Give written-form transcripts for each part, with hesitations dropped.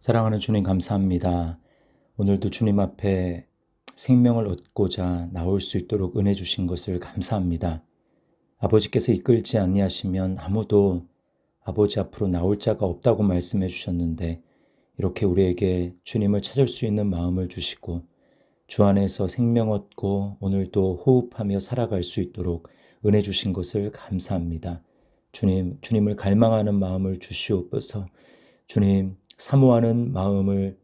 사랑하는 주님 감사합니다. 오늘도 주님 앞에 생명을 얻고자 나올 수 있도록 은혜 주신 것을 감사합니다. 아버지께서 이끌지 아니하시면 아무도 아버지 앞으로 나올 자가 없다고 말씀해 주셨는데 이렇게 우리에게 주님을 찾을 수 있는 마음을 주시고 주 안에서 생명 얻고 오늘도 호흡하며 살아갈 수 있도록 은혜 주신 것을 감사합니다. 주님을 갈망하는 마음을 주시옵소서. 주님, 사모하는 마음을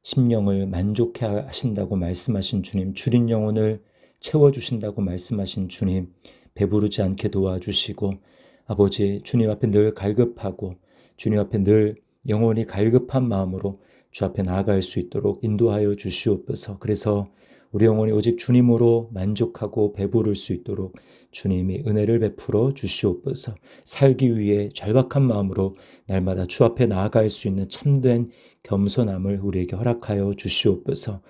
심령을 만족해 하신다고 말씀하신 주님, 주린 영혼을 채워주신다고 말씀하신 주님, 배부르지 않게 도와주시고 아버지 주님 앞에 늘 갈급하고 주님 앞에 늘 영혼이 갈급한 마음으로 주 앞에 나아갈 수 있도록 인도하여 주시옵소서. 그래서 우리 영혼이 오직 주님으로 만족하고 배부를 수 있도록 주님이 은혜를 베풀어 주시옵소서. 살기 위해 절박한 마음으로 날마다 주 앞에 나아갈 수 있는 참된 겸손함을 우리에게 허락하여 주시옵소서.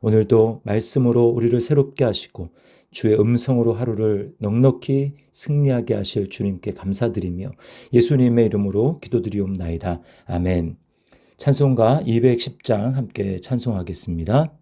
오늘도 말씀으로 우리를 새롭게 하시고 주의 음성으로 하루를 넉넉히 승리하게 하실 주님께 감사드리며 예수님의 이름으로 기도드리옵나이다. 아멘. 찬송가 210장 함께 찬송하겠습니다.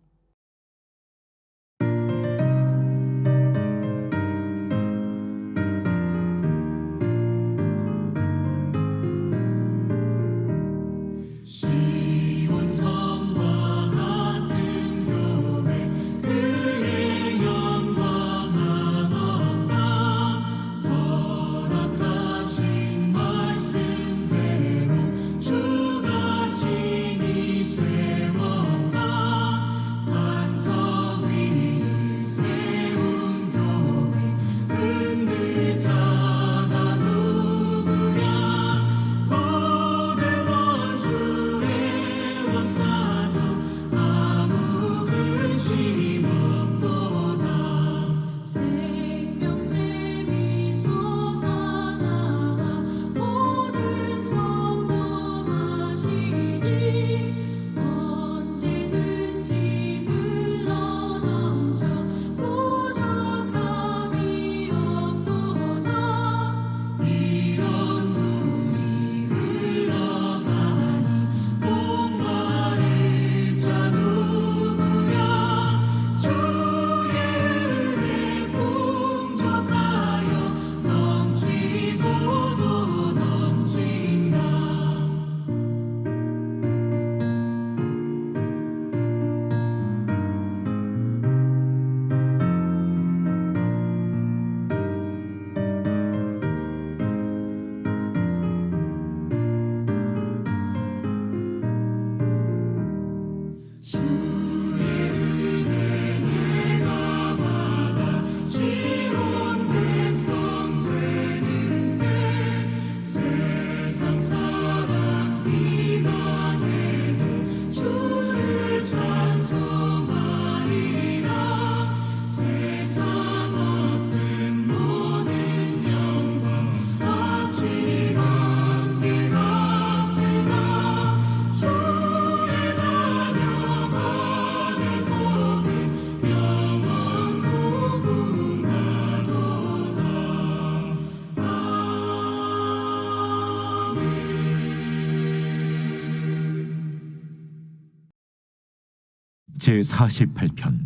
제48편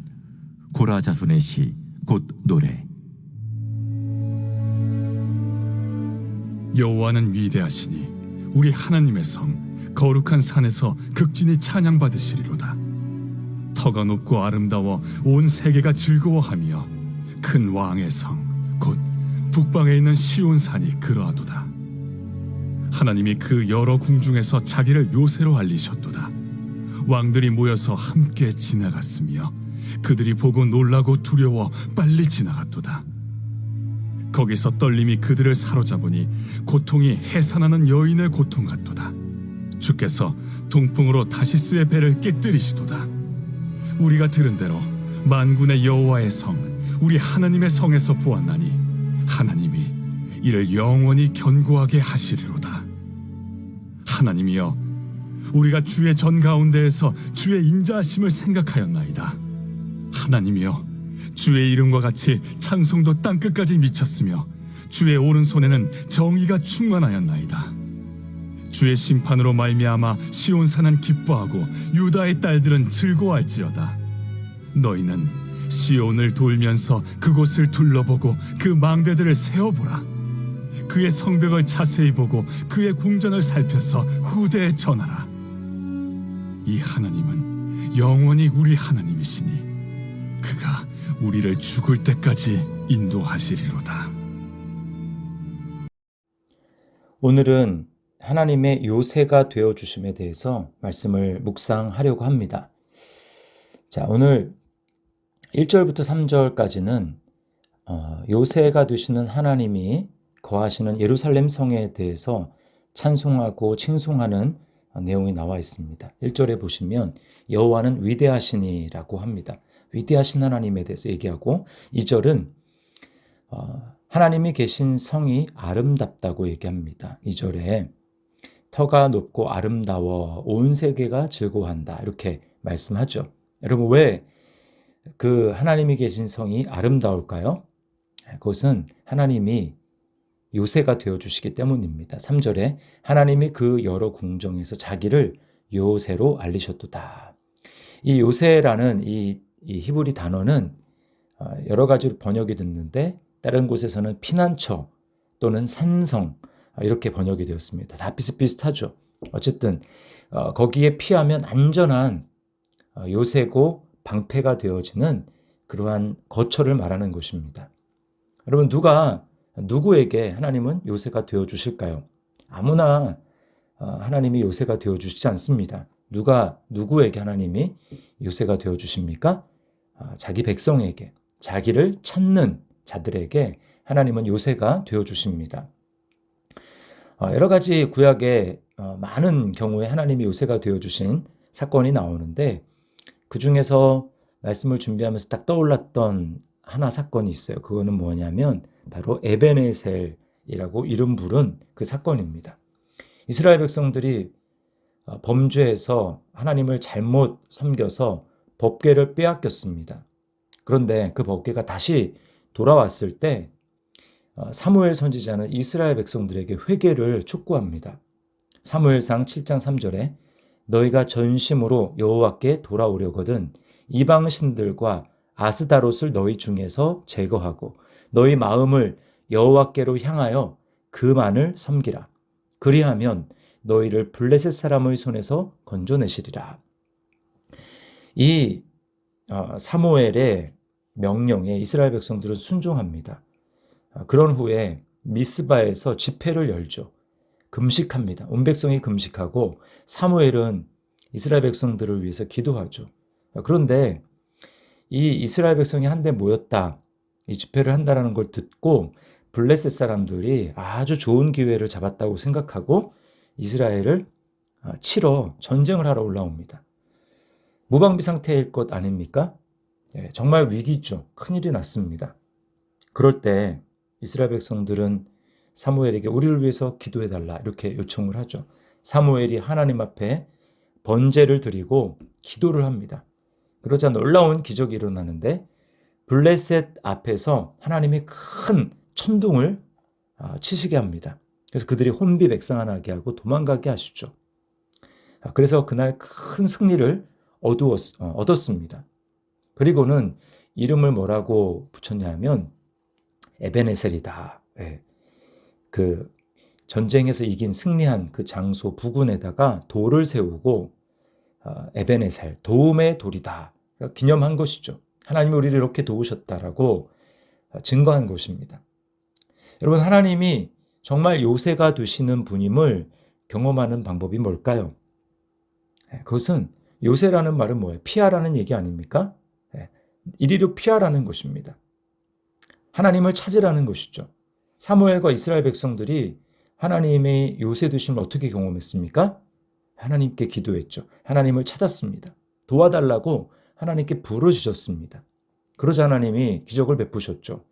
고라자손의 시 곧 노래. 여호와는 위대하시니 우리 하나님의 성 거룩한 산에서 극진히 찬양받으시리로다. 터가 높고 아름다워 온 세계가 즐거워하며 큰 왕의 성 곧 북방에 있는 시온산이 그러하도다. 하나님이 그 여러 궁중에서 자기를 요새로 알리셨도다. 왕들이 모여서 함께 지나갔으며 그들이 보고 놀라고 두려워 빨리 지나갔도다. 거기서 떨림이 그들을 사로잡으니 고통이 해산하는 여인의 고통 같도다. 주께서 동풍으로 다시스의 배를 깨뜨리시도다. 우리가 들은 대로 만군의 여호와의 성 우리 하나님의 성에서 보았나니 하나님이 이를 영원히 견고하게 하시리로다. 하나님이여, 우리가 주의 전 가운데에서 주의 인자하심을 생각하였나이다. 하나님이여, 주의 이름과 같이 찬송도 땅끝까지 미쳤으며 주의 오른손에는 정의가 충만하였나이다. 주의 심판으로 말미암아 시온산은 기뻐하고 유다의 딸들은 즐거워할지어다. 너희는 시온을 돌면서 그곳을 둘러보고 그 망대들을 세어보라. 그의 성벽을 자세히 보고 그의 궁전을 살펴서 후대에 전하라. 이 하나님은 영원히 우리 하나님이시니 그가 우리를 죽을 때까지 인도하시리로다. 오늘은 하나님의 요새가 되어주심에 대해서 말씀을 묵상하려고 합니다. 자, 오늘 1절부터 3절까지는 요새가 되시는 하나님이 거하시는 예루살렘 성에 대해서 찬송하고 칭송하는 내용이 나와 있습니다. 1절에 보시면 여호와는 위대하시니라고 합니다. 위대하신 하나님에 대해서 얘기하고 2절은 하나님이 계신 성이 아름답다고 얘기합니다. 2절에 터가 높고 아름다워 온 세계가 즐거워한다 이렇게 말씀하죠. 여러분 왜 그 하나님이 계신 성이 아름다울까요? 그것은 하나님이 요새가 되어주시기 때문입니다. 3절에 하나님이 그 여러 궁정에서 자기를 요새로 알리셨도다. 이 요새라는 이 히브리 단어는 여러 가지로 번역이 됐는데 다른 곳에서는 피난처 또는 산성 이렇게 번역이 되었습니다. 다 비슷비슷하죠. 어쨌든 거기에 피하면 안전한 요새고 방패가 되어지는 그러한 거처를 말하는 것입니다. 여러분 누구에게 하나님은 요새가 되어주실까요? 아무나 하나님이 요새가 되어주시지 않습니다. 누구에게 하나님이 요새가 되어주십니까? 자기 백성에게, 자기를 찾는 자들에게 하나님은 요새가 되어주십니다. 여러 가지 구약에 많은 경우에 하나님이 요새가 되어주신 사건이 나오는데 그 중에서 말씀을 준비하면서 딱 떠올랐던 하나 사건이 있어요. 그거는 뭐냐면 바로 에베네셀이라고 이름 부른 그 사건입니다. 이스라엘 백성들이 범죄해서 하나님을 잘못 섬겨서 법궤를 빼앗겼습니다. 그런데 그 법궤가 다시 돌아왔을 때 사무엘 선지자는 이스라엘 백성들에게 회개를 촉구합니다. 사무엘상 7장 3절에 너희가 전심으로 여호와께 돌아오려거든 이방 신들과 아스다롯을 너희 중에서 제거하고 너희 마음을 여호와께로 향하여 그만을 섬기라. 그리하면 너희를 블레셋 사람의 손에서 건져내시리라. 이 사무엘의 명령에 이스라엘 백성들은 순종합니다. 그런 후에 미스바에서 집회를 열죠. 금식합니다. 온 백성이 금식하고 사무엘은 이스라엘 백성들을 위해서 기도하죠. 그런데 이 이스라엘 백성이 한데 모였다, 이 집회를 한다는 걸 듣고 블레셋 사람들이 아주 좋은 기회를 잡았다고 생각하고 이스라엘을 치러 전쟁을 하러 올라옵니다. 무방비 상태일 것 아닙니까? 정말 위기죠. 큰일이 났습니다. 그럴 때 이스라엘 백성들은 사무엘에게 우리를 위해서 기도해달라 이렇게 요청을 하죠. 사무엘이 하나님 앞에 번제를 드리고 기도를 합니다. 그러자 놀라운 기적이 일어나는데 블레셋 앞에서 하나님이 큰 천둥을 치시게 합니다. 그래서 그들이 혼비백산하게 하고 도망가게 하시죠. 그래서 그날 큰 승리를 얻었습니다. 그리고는 이름을 뭐라고 붙였냐면 에베네셀이다. 그 전쟁에서 이긴 승리한 그 장소 부근에다가 돌을 세우고 에베네셀, 도움의 돌이다. 그러니까 기념한 것이죠. 하나님이 우리를 이렇게 도우셨다라고 증거한 것입니다. 여러분 하나님이 정말 요새가 되시는 분임을 경험하는 방법이 뭘까요? 그것은 요새라는 말은 뭐예요? 피하라는 얘기 아닙니까? 이리로 피하라는 것입니다. 하나님을 찾으라는 것이죠. 사무엘과 이스라엘 백성들이 하나님의 요새 되심을 어떻게 경험했습니까? 하나님께 기도했죠. 하나님을 찾았습니다. 도와달라고 하나님께 부르짖었습니다. 그러자 하나님이 기적을 베푸셨죠.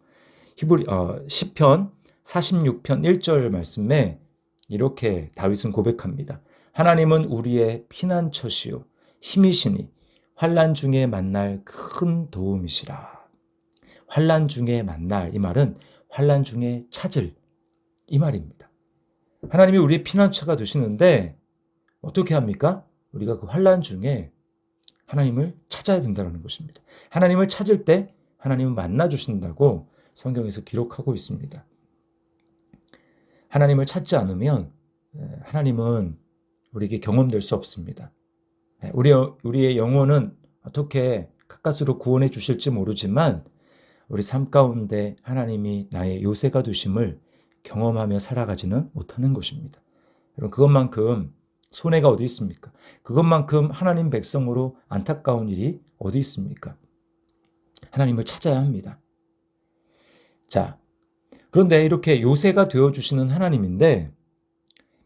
시편 46편 1절 말씀에 이렇게 다윗은 고백합니다. 하나님은 우리의 피난처시요 힘이시니 환난 중에 만날 큰 도움이시라. 환난 중에 만날, 이 말은 환난 중에 찾을 이 말입니다. 하나님이 우리의 피난처가 되시는데 어떻게 합니까? 우리가 그 환난 중에 하나님을 찾아야 된다는 것입니다. 하나님을 찾을 때 하나님은 만나 주신다고 성경에서 기록하고 있습니다. 하나님을 찾지 않으면 하나님은 우리에게 경험될 수 없습니다. 우리의 영혼은 어떻게 가까스로 구원해 주실지 모르지만 우리 삶 가운데 하나님이 나의 요새가 되심을 경험하며 살아가지는 못하는 것입니다. 여러분, 그것만큼 손해가 어디 있습니까? 그것만큼 하나님 백성으로 안타까운 일이 어디 있습니까? 하나님을 찾아야 합니다. 자, 그런데 이렇게 요새가 되어주시는 하나님인데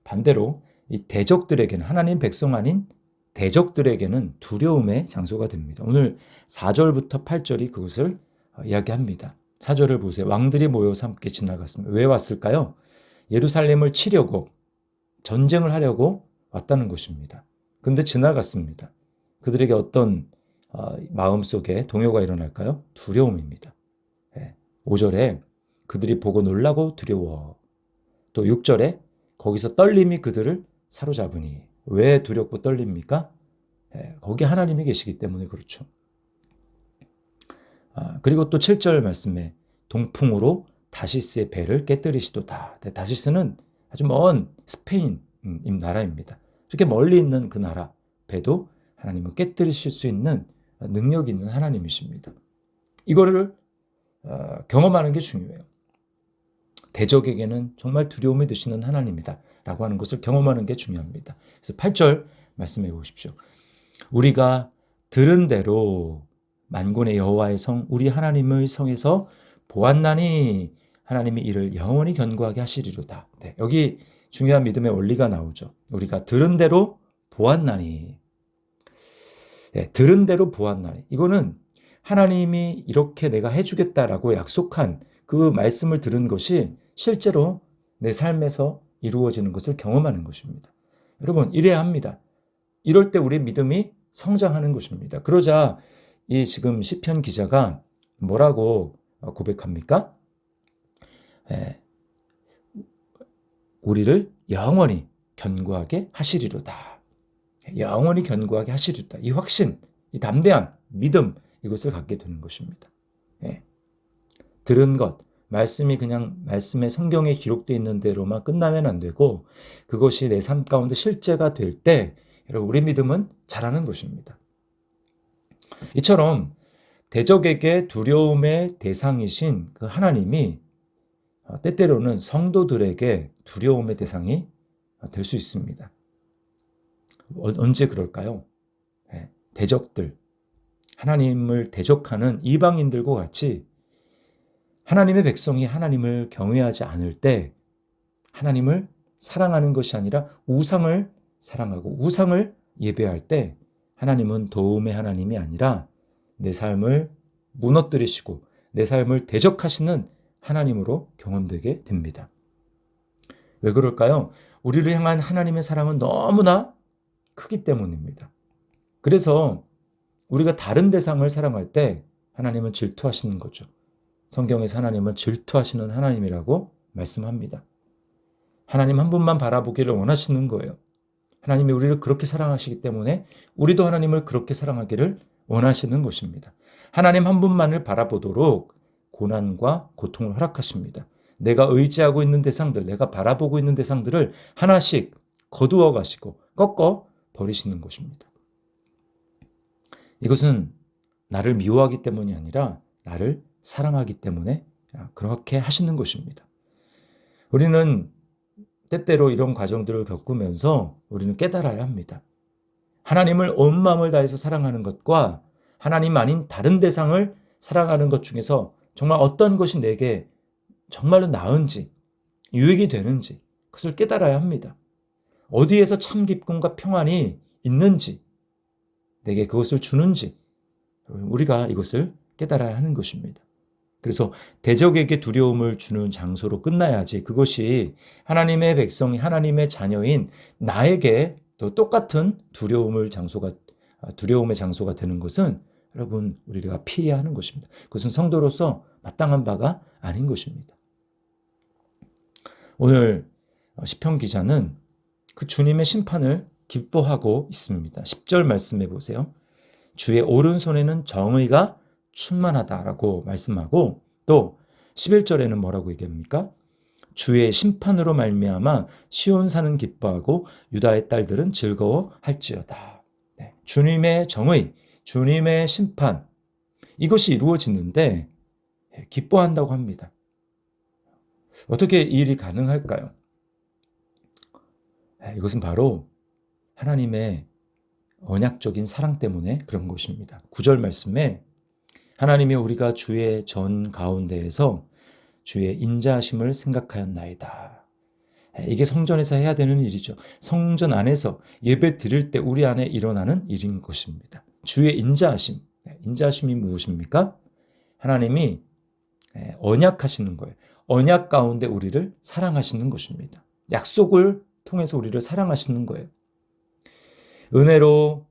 반대로 이 대적들에게는, 하나님 백성 아닌 대적들에게는 두려움의 장소가 됩니다. 오늘 4절부터 8절이 그것을 이야기합니다. 4절을 보세요. 왕들이 모여서 함께 지나갔습니다. 왜 왔을까요? 예루살렘을 치려고, 전쟁을 하려고 왔다는 것입니다. 그런데 지나갔습니다. 그들에게 어떤 마음속에 동요가 일어날까요? 두려움입니다. 5절에 그들이 보고 놀라고 두려워. 또 6절에 거기서 떨림이 그들을 사로잡으니. 왜 두렵고 떨립니까? 거기 하나님이 계시기 때문에 그렇죠. 그리고 또 7절 말씀에 동풍으로 다시스의 배를 깨뜨리시도다. 다시스는 아주 먼 스페인 나라입니다. 이렇게 멀리 있는 그 나라 배도 하나님은 깨뜨리실 수 있는 능력이 있는 하나님이십니다. 이거를 경험하는 게 중요해요. 대적에게는 정말 두려움이 드시는 하나님이다 라고 하는 것을 경험하는 게 중요합니다. 그래서 8절 말씀해 보십시오. 우리가 들은 대로 만군의 여호와의 성, 우리 하나님의 성에서 보았나니 하나님이 이를 영원히 견고하게 하시리로다. 여기 중요한 믿음의 원리가 나오죠. 우리가 들은 대로 보았나니. 들은 대로 보았나니. 이거는 하나님이 이렇게 내가 해주겠다라고 약속한 그 말씀을 들은 것이 실제로 내 삶에서 이루어지는 것을 경험하는 것입니다. 여러분, 이래야 합니다. 이럴 때 우리의 믿음이 성장하는 것입니다. 그러자 이 지금 시편 기자가 뭐라고 고백합니까? 우리를 영원히 견고하게 하시리로다. 영원히 견고하게 하시리로다. 이 확신, 이 담대한 믿음, 이것을 갖게 되는 것입니다. 들은 것, 말씀이 그냥 말씀의 성경에 기록되어 있는 대로만 끝나면 안 되고 그것이 내 삶 가운데 실제가 될 때 여러분, 우리 믿음은 자라는 것입니다. 이처럼 대적에게 두려움의 대상이신 그 하나님이 때때로는 성도들에게 두려움의 대상이 될 수 있습니다. 언제 그럴까요? 대적들, 하나님을 대적하는 이방인들과 같이 하나님의 백성이 하나님을 경외하지 않을 때 하나님을 사랑하는 것이 아니라 우상을 사랑하고 우상을 예배할 때 하나님은 도움의 하나님이 아니라 내 삶을 무너뜨리시고 내 삶을 대적하시는 하나님으로 경험되게 됩니다. 왜 그럴까요? 우리를 향한 하나님의 사랑은 너무나 크기 때문입니다. 그래서 우리가 다른 대상을 사랑할 때 하나님은 질투하시는 거죠. 성경에서 하나님은 질투하시는 하나님이라고 말씀합니다. 하나님 한 분만 바라보기를 원하시는 거예요. 하나님이 우리를 그렇게 사랑하시기 때문에 우리도 하나님을 그렇게 사랑하기를 원하시는 것입니다. 하나님 한 분만을 바라보도록 고난과 고통을 허락하십니다. 내가 의지하고 있는 대상들, 내가 바라보고 있는 대상들을 하나씩 거두어 가시고 꺾어 버리시는 것입니다. 이것은 나를 미워하기 때문이 아니라 나를 사랑하기 때문에 그렇게 하시는 것입니다. 우리는 때때로 이런 과정들을 겪으면서 우리는 깨달아야 합니다. 하나님을 온 마음을 다해서 사랑하는 것과 하나님 아닌 다른 대상을 사랑하는 것 중에서 정말 어떤 것이 내게 정말로 나은지, 유익이 되는지 그것을 깨달아야 합니다. 어디에서 참 기쁨과 평안이 있는지, 내게 그것을 주는지 우리가 이것을 깨달아야 하는 것입니다. 그래서 대적에게 두려움을 주는 장소로 끝나야지 그것이 하나님의 백성이 하나님의 자녀인 나에게 또 똑같은 두려움의 장소가 되는 것은 여러분 우리가 피해야 하는 것입니다. 그것은 성도로서 마땅한 바가 아닌 것입니다. 오늘 시편 기자는 그 주님의 심판을 기뻐하고 있습니다. 10절 말씀해 보세요. 주의 오른손에는 정의가 충만하다라고 말씀하고 또 11절에는 뭐라고 얘기합니까? 주의 심판으로 말미암아 시온 산은 기뻐하고 유다의 딸들은 즐거워할지어다. 네, 주님의 정의, 주님의 심판 이것이 이루어지는데 기뻐한다고 합니다. 어떻게 이 일이 가능할까요? 이것은 바로 하나님의 언약적인 사랑 때문에 그런 것입니다. 9절 말씀에 하나님이 우리가 주의 전 가운데에서 주의 인자하심을 생각하였나이다. 이게 성전에서 해야 되는 일이죠. 성전 안에서 예배 드릴 때 우리 안에 일어나는 일인 것입니다. 주의 인자하심. 인자하심이 무엇입니까? 하나님이 언약하시는 거예요. 언약 가운데 우리를 사랑하시는 것입니다. 약속을 통해서 우리를 사랑하시는 거예요. 은혜로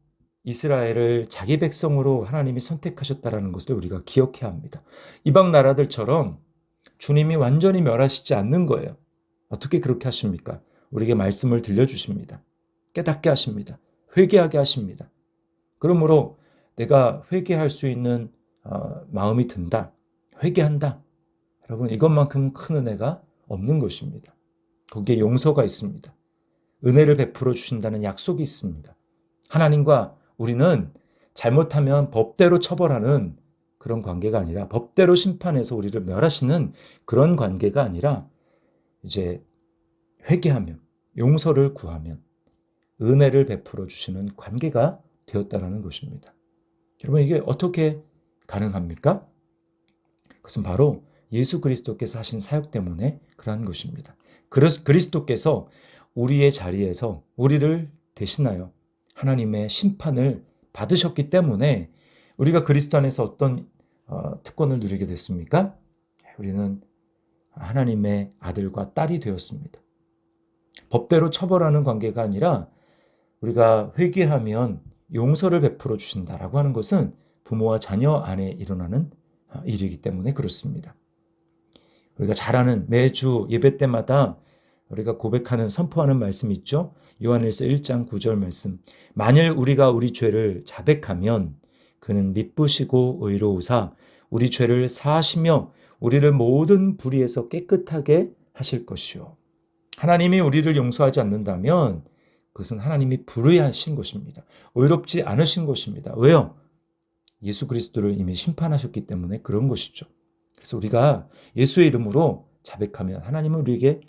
이스라엘을 자기 백성으로 하나님이 선택하셨다는 것을 우리가 기억해야 합니다. 이방 나라들처럼 주님이 완전히 멸하시지 않는 거예요. 어떻게 그렇게 하십니까? 우리에게 말씀을 들려주십니다. 깨닫게 하십니다. 회개하게 하십니다. 그러므로 내가 회개할 수 있는 마음이 든다. 회개한다. 여러분 이것만큼 큰 은혜가 없는 것입니다. 거기에 용서가 있습니다. 은혜를 베풀어 주신다는 약속이 있습니다. 하나님과 우리는 잘못하면 법대로 처벌하는 그런 관계가 아니라 법대로 심판해서 우리를 멸하시는 그런 관계가 아니라 이제 회개하면 용서를 구하면 은혜를 베풀어 주시는 관계가 되었다는 것입니다. 여러분 이게 어떻게 가능합니까? 그것은 바로 예수 그리스도께서 하신 사역 때문에 그러한 것입니다. 그리스도께서 우리의 자리에서 우리를 대신하여 하나님의 심판을 받으셨기 때문에 우리가 그리스도 안에서 어떤 특권을 누리게 됐습니까? 우리는 하나님의 아들과 딸이 되었습니다. 법대로 처벌하는 관계가 아니라 우리가 회개하면 용서를 베풀어 주신다라고 하는 것은 부모와 자녀 안에 일어나는 일이기 때문에 그렇습니다. 우리가 잘 아는 매주 예배 때마다 우리가 고백하는 선포하는 말씀이 있죠. 요한일서 1장 9절 말씀. 만일 우리가 우리 죄를 자백하면 그는 미쁘시고 의로우사 우리 죄를 사하시며 우리를 모든 불의에서 깨끗하게 하실 것이요. 하나님이 우리를 용서하지 않는다면 그것은 하나님이 불의하신 것입니다. 의롭지 않으신 것입니다. 왜요? 예수 그리스도를 이미 심판하셨기 때문에 그런 것이죠. 그래서 우리가 예수의 이름으로 자백하면 하나님은 우리에게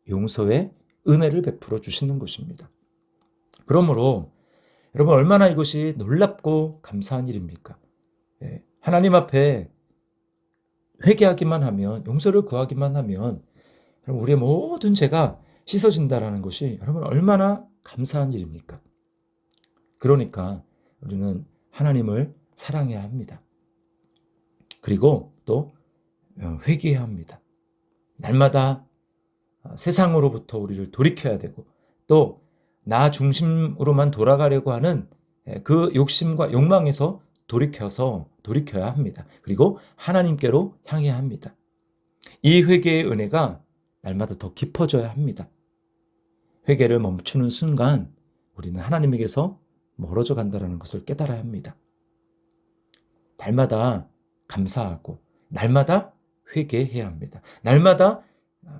용서의 은혜를 베풀어 주시는 것입니다. 그러므로 여러분 얼마나 이것이 놀랍고 감사한 일입니까? 하나님 앞에 회개하기만 하면 용서를 구하기만 하면 우리의 모든 죄가 씻어진다는 것이 여러분 얼마나 감사한 일입니까? 그러니까 우리는 하나님을 사랑해야 합니다. 그리고 또 회개해야 합니다. 날마다 세상으로부터 우리를 돌이켜야 되고 또 나 중심으로만 돌아가려고 하는 그 욕심과 욕망에서 돌이켜야 합니다. 그리고 하나님께로 향해야 합니다. 이 회개의 은혜가 날마다 더 깊어져야 합니다. 회개를 멈추는 순간 우리는 하나님에게서 멀어져 간다는 것을 깨달아야 합니다. 날마다 감사하고 날마다 회개해야 합니다. 날마다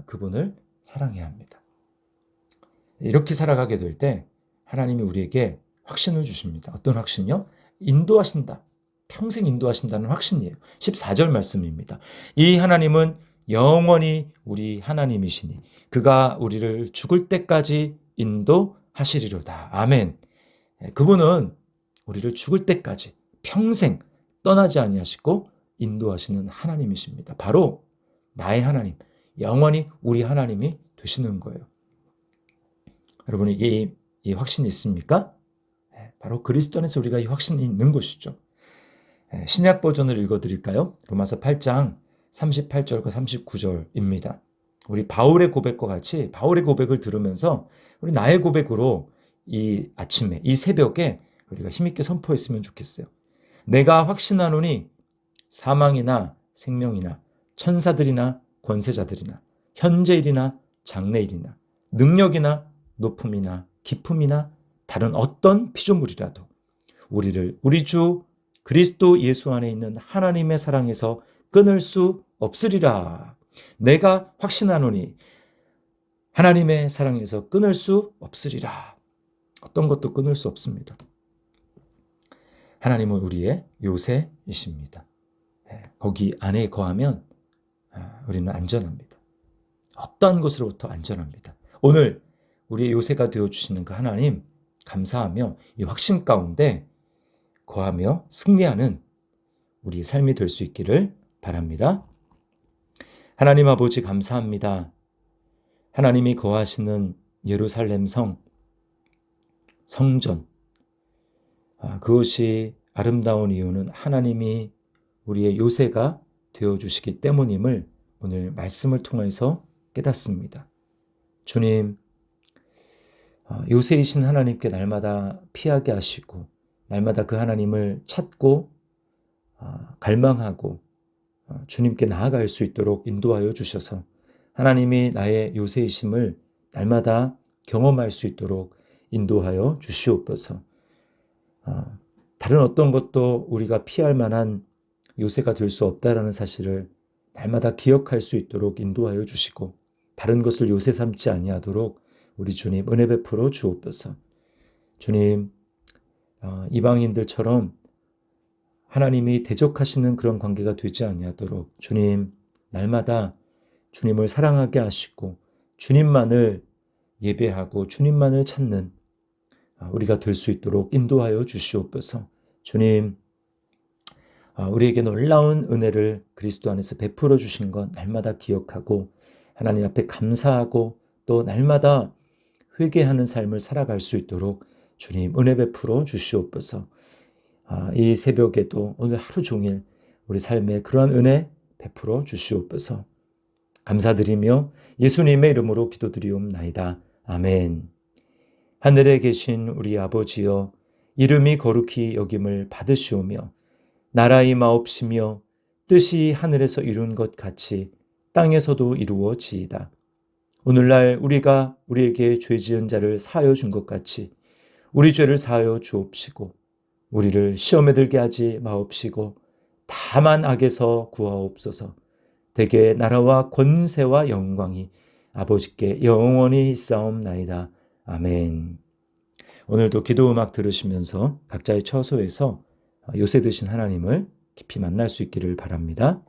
그분을 사랑해야 합니다. 이렇게 살아가게 될 때 하나님이 우리에게 확신을 주십니다. 어떤 확신이요? 인도하신다. 평생 인도하신다는 확신이에요. 14절 말씀입니다. 이 하나님은 영원히 우리 하나님이시니 그가 우리를 죽을 때까지 인도하시리로다. 아멘. 그분은 우리를 죽을 때까지 평생 떠나지 아니하시고 인도하시는 하나님이십니다. 바로 나의 하나님, 영원히 우리 하나님이 되시는 거예요. 여러분 이게 이 확신이 있습니까? 바로 그리스도 안에서 우리가 이 확신이 있는 것이죠. 신약 버전을 읽어드릴까요? 로마서 8장 38절과 39절입니다. 우리 바울의 고백과 같이 바울의 고백을 들으면서 우리 나의 고백으로 이 아침에 이 새벽에 우리가 힘있게 선포했으면 좋겠어요. 내가 확신하노니 사망이나 생명이나 천사들이나 권세자들이나 현재일이나 장래일이나 능력이나 높음이나 기품이나 다른 어떤 피조물이라도 우리를 우리 주 그리스도 예수 안에 있는 하나님의 사랑에서 끊을 수 없으리라. 내가 확신하노니 하나님의 사랑에서 끊을 수 없으리라. 어떤 것도 끊을 수 없습니다. 하나님은 우리의 요새이십니다. 거기 안에 거하면 우리는 안전합니다. 어떠한 것으로부터 안전합니다. 오늘 우리의 요새가 되어주시는 그 하나님 감사하며 이 확신 가운데 거하며 승리하는 우리의 삶이 될 수 있기를 바랍니다. 하나님 아버지 감사합니다. 하나님이 거하시는 예루살렘 성전, 그것이 아름다운 이유는 하나님이 우리의 요새가 되어주시기 때문임을 오늘 말씀을 통해서 깨닫습니다. 주님, 요새이신 하나님께 날마다 피하게 하시고 날마다 그 하나님을 찾고 갈망하고 주님께 나아갈 수 있도록 인도하여 주셔서 하나님이 나의 요새이심을 날마다 경험할 수 있도록 인도하여 주시옵소서. 다른 어떤 것도 우리가 피할 만한 요새가 될 수 없다라는 사실을 날마다 기억할 수 있도록 인도하여 주시고 다른 것을 요새 삼지 아니하도록 우리 주님 은혜 베풀어 주옵소서. 주님, 이방인들처럼 하나님이 대적하시는 그런 관계가 되지 아니하도록 주님 날마다 주님을 사랑하게 하시고 주님만을 예배하고 주님만을 찾는 우리가 될 수 있도록 인도하여 주시옵소서. 주님, 우리에게 놀라운 은혜를 그리스도 안에서 베풀어 주신 것 날마다 기억하고 하나님 앞에 감사하고 또 날마다 회개하는 삶을 살아갈 수 있도록 주님 은혜 베풀어 주시옵소서. 이 새벽에도 오늘 하루 종일 우리 삶에 그러한 은혜 베풀어 주시옵소서. 감사드리며 예수님의 이름으로 기도드리옵나이다. 아멘. 하늘에 계신 우리 아버지여, 이름이 거룩히 여김을 받으시오며 나라의 마옵시며 뜻이 하늘에서 이룬 것 같이 땅에서도 이루어지이다. 오늘날 우리가 우리에게 죄 지은 자를 사하여 준 것 같이 우리 죄를 사하여 주옵시고 우리를 시험에 들게 하지 마옵시고 다만 악에서 구하옵소서. 대개 나라와 권세와 영광이 아버지께 영원히 있사옵나이다. 아멘. 오늘도 기도 음악 들으시면서 각자의 처소에서 요새 되신 하나님을 깊이 만날 수 있기를 바랍니다.